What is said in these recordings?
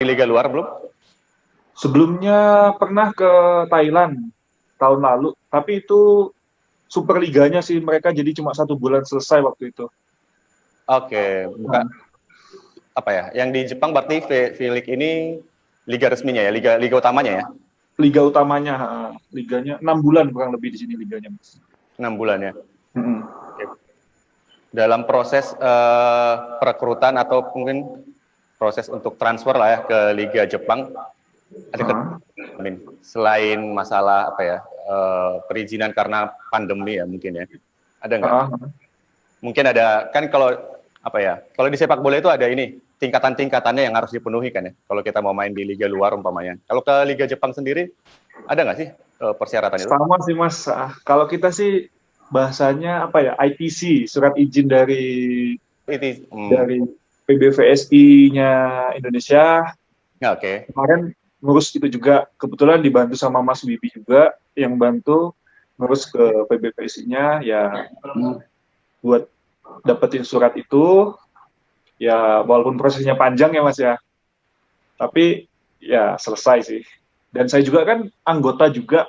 di liga luar belum? Sebelumnya pernah ke Thailand tahun lalu, tapi itu Superliganya sih mereka jadi cuma 1 bulan selesai waktu itu. Oke, bukan Nah, apa ya? Yang di Jepang berarti V-League ini liga resminya ya, liga liga utamanya ya, liga utamanya, liganya 6 bulan kurang lebih di sini liganya, Mas. 6 bulan ya. Mm-mm. Oke. Dalam proses perekrutan atau mungkin proses untuk transfer lah ya ke Liga Jepang, ada Ah, selain masalah apa ya, perizinan karena pandemi ya mungkin ya, ada nggak? ah. Mungkin ada kan kalau apa ya, kalau di sepak bola itu ada ini tingkatan-tingkatannya yang harus dipenuhi kan ya. Kalau kita mau main di liga luar umpamanya. Kalau ke Liga Jepang sendiri ada nggak sih persyaratan itu? Sama sih Mas. Kalau kita sih bahasanya apa ya? ITC, surat izin Itu, dari PBVSI-nya Indonesia. ya, oke. Kemarin ngurus itu juga, kebetulan dibantu sama Mas Wibi juga yang bantu ngurus ke PBVSI-nya ya, buat dapetin surat itu. Ya walaupun prosesnya panjang ya Mas ya, tapi ya selesai sih. Dan saya juga kan anggota juga,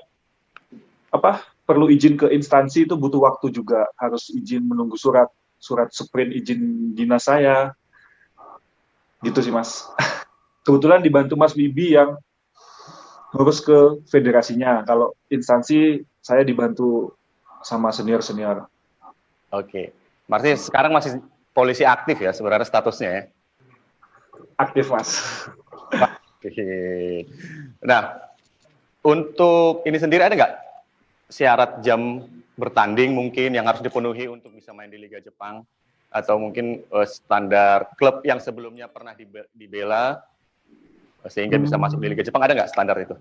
perlu izin ke instansi itu butuh waktu juga, harus izin menunggu surat surat sprint izin dinas saya, gitu sih Mas. Kebetulan dibantu Mas Bibi yang ngurus ke federasinya, kalau instansi saya dibantu sama senior-senior. Oke. Berarti sekarang masih polisi aktif ya sebenarnya statusnya ya. Aktif Mas. Oke. Nah, untuk ini sendiri ada nggak syarat jam bertanding mungkin yang harus dipenuhi untuk bisa main di Liga Jepang? Atau mungkin standar klub yang sebelumnya pernah dibela sehingga bisa masuk di Liga Jepang, ada nggak standar itu?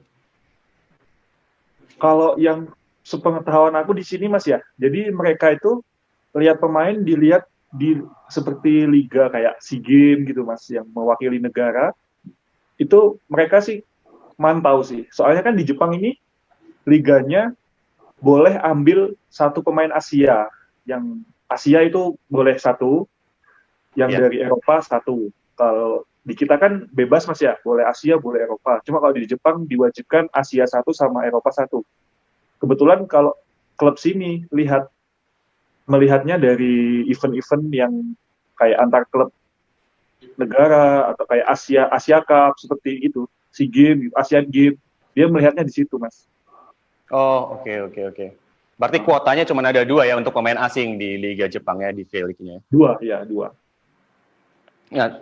Kalau yang sepengetahuan aku di sini Mas ya, jadi mereka itu lihat pemain dilihat di seperti liga kayak SEA Games gitu Mas, yang mewakili negara, itu mereka sih mantau sih. Soalnya kan di Jepang ini liganya boleh ambil satu pemain Asia. Yang Asia itu boleh satu, yang Iya. dari Eropa satu. Kalau di kita kan bebas Mas ya, boleh Asia, boleh Eropa. Cuma kalau di Jepang diwajibkan Asia satu sama Eropa satu. Kebetulan kalau klub sini melihatnya dari event-event yang kayak antar klub negara atau kayak Asia Asia Cup seperti itu, SEA Games, Asian Games, dia melihatnya di situ Mas. Oh, oke, oke, oke. Berarti kuotanya cuma ada 2 ya untuk pemain asing di Liga Jepang ya, di V-League-nya. Dua ya, dua. Ya,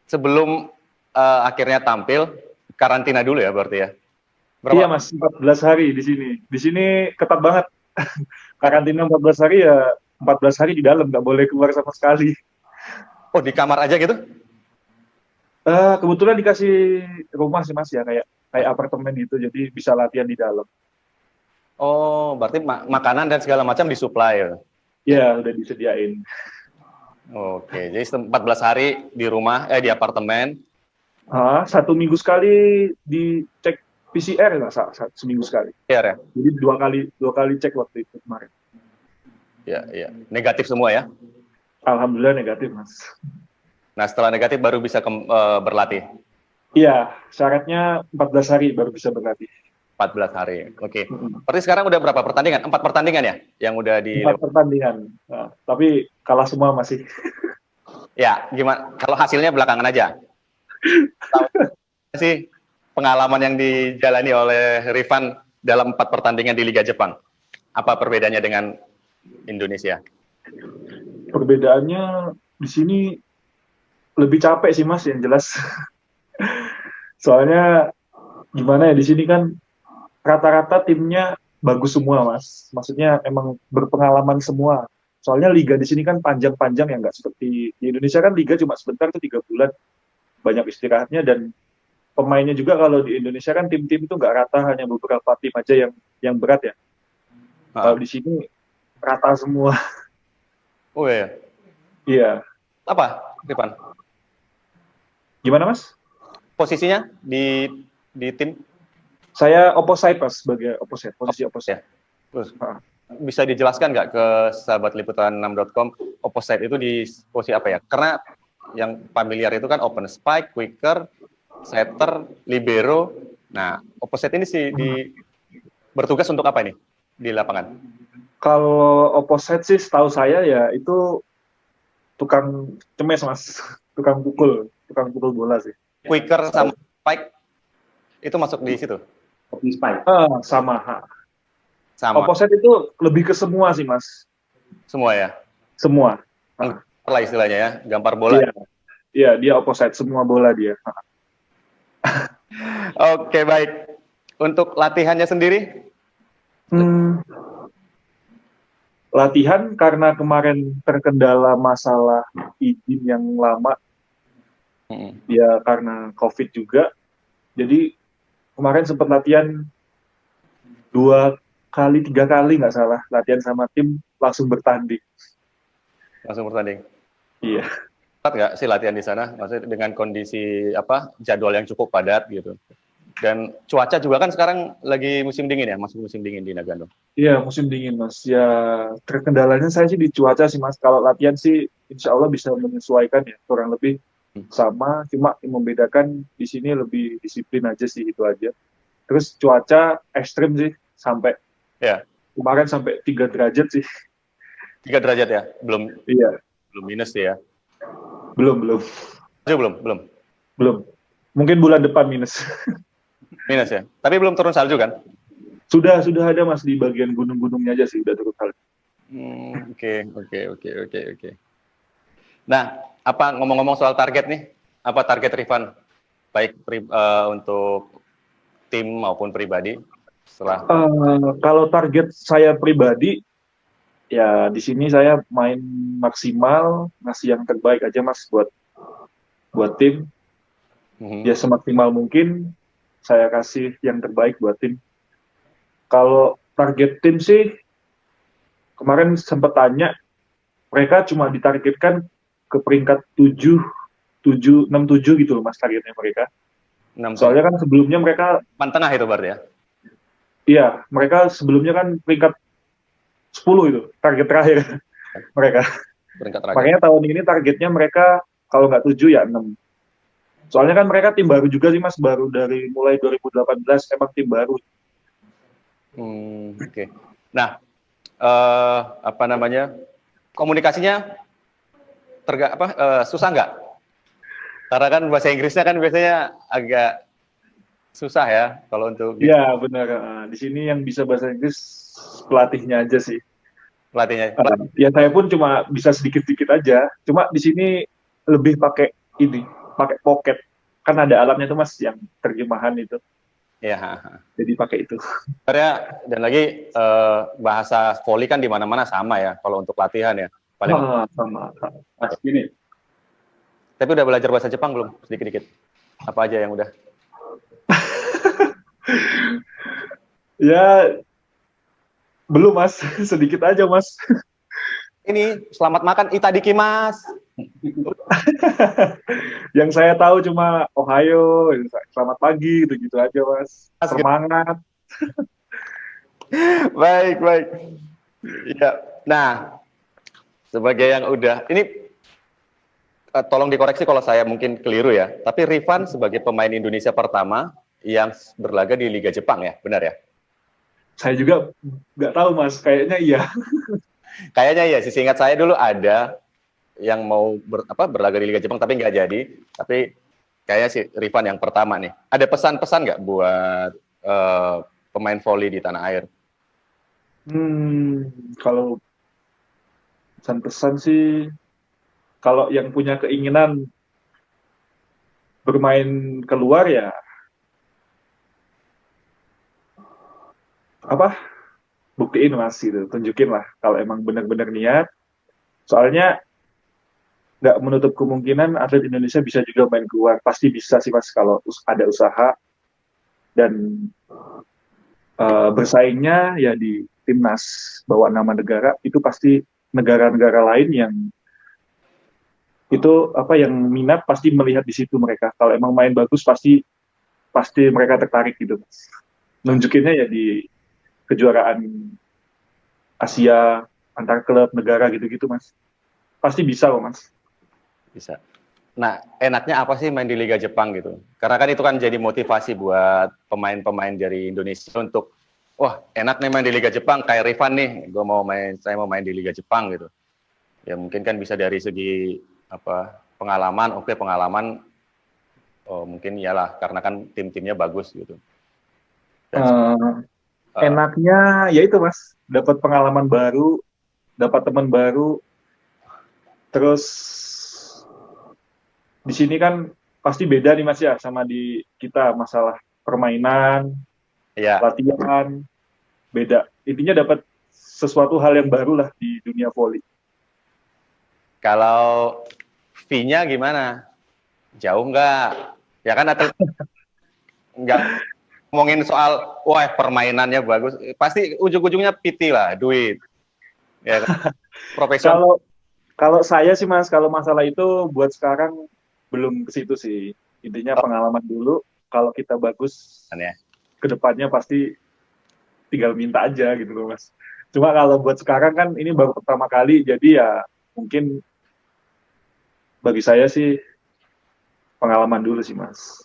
sebelum akhirnya tampil, karantina dulu ya berarti ya? Iya Berapa? Mas, 14 hari di sini. Di sini ketat banget. Karantina 14 hari ya, 14 hari di dalam, nggak boleh keluar sama sekali. Oh, di kamar aja gitu? Kebetulan dikasih rumah sih Mas ya, kayak kayak apartemen gitu, jadi bisa latihan di dalam. Oh, berarti makanan dan segala macam disuplai ya? Ya, udah disediain. Oke, jadi 14 hari di rumah, di apartemen. 1 minggu sekali dicek PCR nggak, seminggu sekali. Ya, ya? Jadi dua kali cek waktu itu kemarin. Ya, ya. Negatif semua ya? Alhamdulillah negatif Mas. Nah, setelah negatif baru bisa berlatih? Iya, syaratnya 14 hari baru bisa berlatih. 14 hari, oke. Berarti sekarang udah berapa pertandingan? 4 pertandingan ya? Yang udah 4 dilewati? pertandingan. Tapi kalah semua masih. Ya, gimana? Kalau hasilnya belakangan aja. Tahu sih pengalaman yang dijalani oleh Rifan dalam 4 pertandingan di Liga Jepang? Apa perbedaannya dengan Indonesia? Perbedaannya di sini lebih capek sih Mas, yang jelas. Soalnya gimana ya, di sini kan rata-rata timnya bagus semua Mas. Maksudnya emang berpengalaman semua. Soalnya liga di sini kan panjang-panjang ya, nggak seperti di Indonesia kan liga cuma sebentar tuh 3 bulan, banyak istirahatnya. Dan pemainnya juga kalau di Indonesia kan tim-tim itu nggak rata, hanya beberapa tim aja yang berat ya. Kalau di sini rata semua. Oh ya. Iya. Apa, Rifan? Gimana Mas? Posisinya di tim? Saya opposite Mas, sebagai opposite, posisi Ya. opposite. Terus, bisa dijelaskan nggak ke sahabat liputan6.com opposite itu di posisi apa ya? Karena yang familiar itu kan open spike, quicker, setter, libero. Nah, opposite ini sih bertugas untuk apa ini di lapangan? Kalau opposite sih setahu saya ya itu tukang cemes mas, tukang pukul bola sih. Quicker sama spike itu masuk di situ? Sama. Sama. Opposite itu lebih ke semua sih mas. Semua ya? Semua. Gampar lah istilahnya ya, gampar bola. Iya, dia opposite, semua bola dia. Oke, baik. Untuk latihannya sendiri? Latihan karena kemarin terkendala masalah izin yang lama, ya karena COVID juga. Jadi kemarin sempat latihan 2 kali 3 kali nggak salah, latihan sama tim langsung bertanding. Langsung bertanding? Iya. Cepat nggak sih latihan di sana? Maksudnya dengan kondisi jadwal yang cukup padat gitu. Dan cuaca juga kan sekarang lagi musim dingin ya, masuk musim dingin di Nagano. Iya, musim dingin mas. Ya terkendalanya saya sih di cuaca sih mas. Kalau latihan sih insya Allah bisa menyesuaikan ya, kurang lebih sama. Cuma yang membedakan di sini lebih disiplin aja sih, itu aja. Terus cuaca ekstrim sih, sampai kemarin sampai 3 derajat sih. 3 derajat ya? Belum minus sih ya? Belum. Belum. Mungkin bulan depan minus. Minus ya? Tapi belum turun salju kan? Sudah ada mas, di bagian gunung-gunungnya aja sih udah turun salju. Oke. Nah, ngomong-ngomong soal target nih, apa target Rifan? Baik untuk tim maupun pribadi setelah? Kalau target saya pribadi, ya di sini saya main maksimal, ngasih yang terbaik aja mas buat tim. Ya semaksimal mungkin saya kasih yang terbaik buat tim. Kalau target tim sih, kemarin sempat tanya, mereka cuma ditargetkan ke peringkat 6, 7 gitu loh mas targetnya mereka. 6, soalnya kan sebelumnya mereka tengah itu berarti ya? Iya, mereka sebelumnya kan peringkat 10 itu target terakhir mereka. Makanya tahun ini targetnya mereka kalau nggak 7 ya 6. Soalnya kan mereka tim baru juga sih mas, baru dari mulai 2018 emang tim baru. Oke. Nah, komunikasinya susah nggak? Karena kan bahasa Inggrisnya kan biasanya agak susah ya kalau untuk. Iya benar. Di sini yang bisa bahasa Inggris pelatihnya aja sih. Pelatihnya. Ya saya pun cuma bisa sedikit-sedikit aja. Cuma di sini lebih pakai pocket. Kan ada alatnya tuh mas yang terjemahan itu. Iya. Jadi pakai itu. Dan lagi bahasa volley kan di mana-mana sama ya kalau untuk latihan ya. Sama. Mas gini. Tapi udah belajar bahasa Jepang belum? Sedikit-sedikit. Apa aja yang udah? Ya belum mas, sedikit aja mas. Ini selamat makan itadakimasu. Yang saya tahu cuma Ohio, selamat pagi, gitu aja mas. Semangat. Baik. Ya. Nah, sebagai yang udah ini tolong dikoreksi kalau saya mungkin keliru ya. Tapi Rifan sebagai pemain Indonesia pertama yang berlaga di Liga Jepang ya, benar ya? Saya juga nggak tahu mas, kayaknya iya. Kayaknya iya, sih ingat saya dulu ada yang mau berlaga di Liga Jepang tapi nggak jadi. Tapi kayaknya si Rifan yang pertama nih. Ada pesan-pesan nggak buat pemain volley di tanah air? Kalau pesan-pesan sih, kalau yang punya keinginan bermain keluar ya buktiin mas gitu, tunjukin lah kalau emang benar-benar niat. Soalnya nggak menutup kemungkinan atlet Indonesia bisa juga main keluar, pasti bisa sih mas kalau ada usaha dan bersaingnya ya di timnas bawa nama negara, itu pasti negara-negara lain yang itu yang minat pasti melihat di situ mereka. Kalau emang main bagus pasti mereka tertarik gitu mas. Nunjukinnya ya di kejuaraan Asia antar klub negara gitu-gitu mas. Pasti bisa loh mas. Bisa. Nah, enaknya apa sih main di Liga Jepang gitu? Karena kan itu kan jadi motivasi buat pemain-pemain dari Indonesia untuk, wah enak nih main di Liga Jepang, kayak Rifan nih, saya mau main di Liga Jepang gitu. Ya mungkin kan bisa dari segi apa pengalaman, oke pengalaman, oh mungkin iyalah karena kan tim-timnya bagus gitu. Dan Eh, enaknya ya itu Mas, dapat pengalaman baru, dapat teman baru, terus di sini kan pasti beda nih Mas ya sama di kita masalah permainan, ya latihan, beda. Intinya dapat sesuatu hal yang baru lah di dunia volley. kalau fee-nya gimana? Jauh nggak? Ya kan atlet nggak ngomongin soal wah permainannya bagus, pasti ujung-ujungnya PT lah, duit. Ya kan? Profesional Kalau kalau saya sih Mas, kalau masalah itu buat sekarang belum ke situ sih. Intinya pengalaman dulu, kalau kita bagus ya. ke depannya pasti tinggal minta aja gitu loh Mas. Cuma kalau buat sekarang kan ini baru pertama kali, jadi ya mungkin bagi saya sih pengalaman dulu sih Mas.